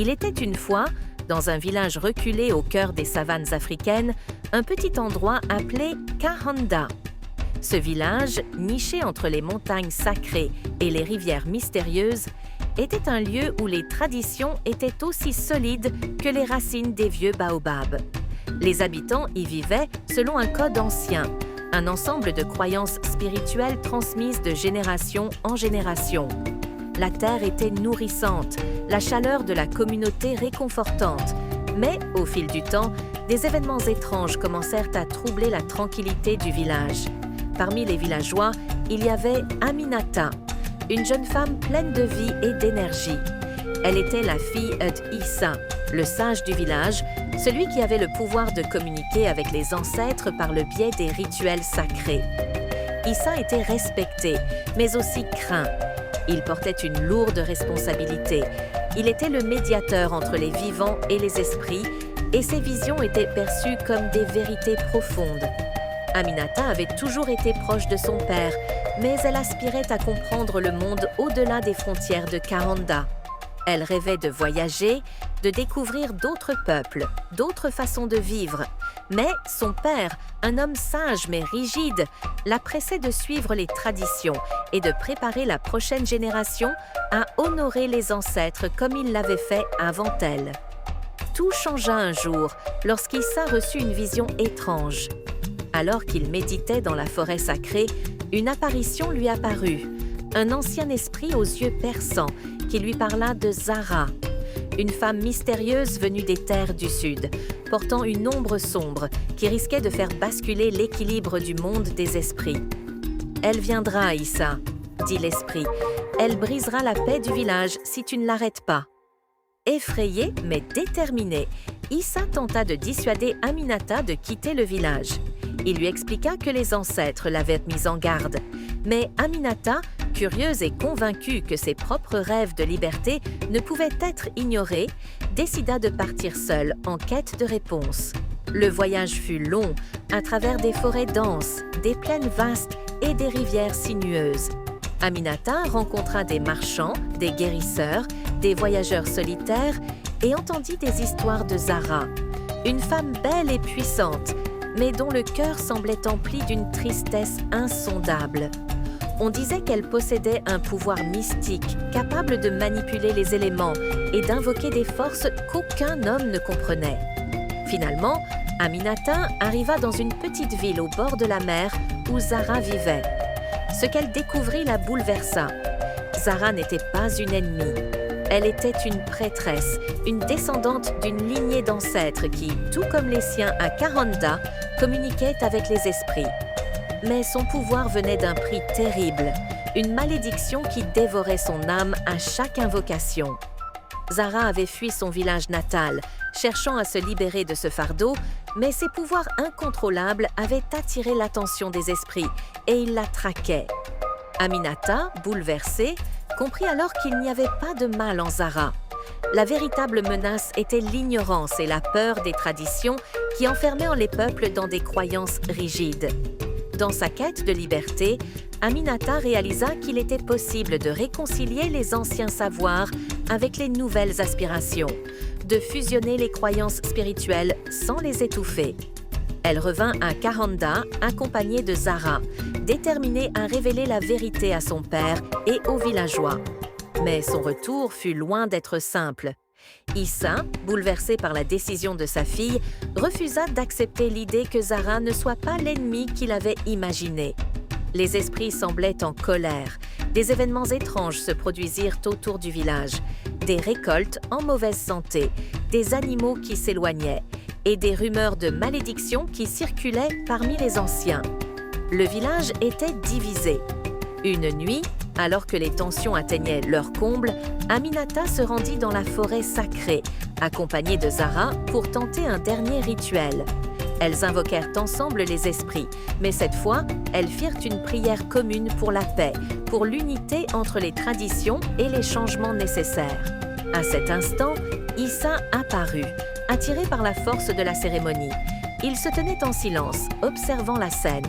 Il était une fois, dans un village reculé au cœur des savanes africaines, un petit endroit appelé Kahanda. Ce village, niché entre les montagnes sacrées et les rivières mystérieuses, était un lieu où les traditions étaient aussi solides que les racines des vieux baobabs. Les habitants y vivaient selon un code ancien, un ensemble de croyances spirituelles transmises de génération en génération. La terre était nourrissante, la chaleur de la communauté réconfortante, mais au fil du temps, des événements étranges commencèrent à troubler la tranquillité du village. Parmi les villageois, il y avait Aminata, une jeune femme pleine de vie et d'énergie. Elle était la fille d'Issa, le sage du village, celui qui avait le pouvoir de communiquer avec les ancêtres par le biais des rituels sacrés. Issa était respecté, mais aussi craint. Il portait une lourde responsabilité. Il était le médiateur entre les vivants et les esprits, et ses visions étaient perçues comme des vérités profondes. Aminata avait toujours été proche de son père, mais elle aspirait à comprendre le monde au-delà des frontières de Kahanda. Elle rêvait de voyager, de découvrir d'autres peuples, d'autres façons de vivre. Mais son père, un homme sage mais rigide, la pressait de suivre les traditions et de préparer la prochaine génération à honorer les ancêtres comme il l'avait fait avant elle. Tout changea un jour lorsqu'Issa reçut une vision étrange. Alors qu'il méditait dans la forêt sacrée, une apparition lui apparut, un ancien esprit aux yeux perçants qui lui parla de Zara, une femme mystérieuse venue des terres du Sud, portant une ombre sombre qui risquait de faire basculer l'équilibre du monde des esprits. « Elle viendra, Issa, » dit l'esprit. « Elle brisera la paix du village si tu ne l'arrêtes pas. » Effrayée mais déterminée, Issa tenta de dissuader Aminata de quitter le village. Il lui expliqua que les ancêtres l'avaient mise en garde. Mais Aminata, curieuse et convaincue que ses propres rêves de liberté ne pouvaient être ignorés, décida de partir seule en quête de réponses. Le voyage fut long, à travers des forêts denses, des plaines vastes et des rivières sinueuses. Aminata rencontra des marchands, des guérisseurs, des voyageurs solitaires et entendit des histoires de Zara, une femme belle et puissante, mais dont le cœur semblait empli d'une tristesse insondable. On disait qu'elle possédait un pouvoir mystique, capable de manipuler les éléments et d'invoquer des forces qu'aucun homme ne comprenait. Finalement, Aminata arriva dans une petite ville au bord de la mer où Zara vivait. Ce qu'elle découvrit la bouleversa. Zara n'était pas une ennemie. Elle était une prêtresse, une descendante d'une lignée d'ancêtres qui, tout comme les siens à Kahanda, communiquait avec les esprits. Mais son pouvoir venait d'un prix terrible, une malédiction qui dévorait son âme à chaque invocation. Zara avait fui son village natal, cherchant à se libérer de ce fardeau, mais ses pouvoirs incontrôlables avaient attiré l'attention des esprits et ils la traquaient. Aminata, bouleversée, comprit alors qu'il n'y avait pas de mal en Zara. La véritable menace était l'ignorance et la peur des traditions qui enfermaient les peuples dans des croyances rigides. Dans sa quête de liberté, Aminata réalisa qu'il était possible de réconcilier les anciens savoirs avec les nouvelles aspirations, de fusionner les croyances spirituelles sans les étouffer. Elle revint à Kahanda accompagnée de Zara, déterminée à révéler la vérité à son père et aux villageois. Mais son retour fut loin d'être simple. Issa, bouleversée par la décision de sa fille, refusa d'accepter l'idée que Zara ne soit pas l'ennemi qu'il avait imaginé. Les esprits semblaient en colère. Des événements étranges se produisirent autour du village. Des récoltes en mauvaise santé, des animaux qui s'éloignaient et des rumeurs de malédiction qui circulaient parmi les anciens. Le village était divisé. Une nuit, alors que les tensions atteignaient leur comble, Aminata se rendit dans la forêt sacrée, accompagnée de Zara pour tenter un dernier rituel. Elles invoquèrent ensemble les esprits, mais cette fois, elles firent une prière commune pour la paix, pour l'unité entre les traditions et les changements nécessaires. À cet instant, Issa apparut, attiré par la force de la cérémonie. Il se tenait en silence, observant la scène.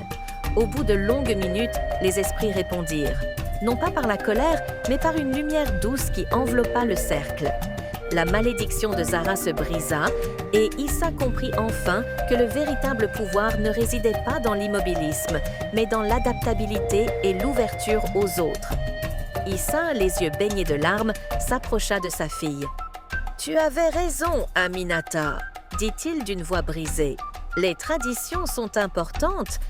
Au bout de longues minutes, les esprits répondirent, non pas par la colère, mais par une lumière douce qui enveloppa le cercle. La malédiction de Zara se brisa et Issa comprit enfin que le véritable pouvoir ne résidait pas dans l'immobilisme, mais dans l'adaptabilité et l'ouverture aux autres. Issa, les yeux baignés de larmes, s'approcha de sa fille. « Tu avais raison, Aminata », dit-il d'une voix brisée. « Les traditions sont importantes,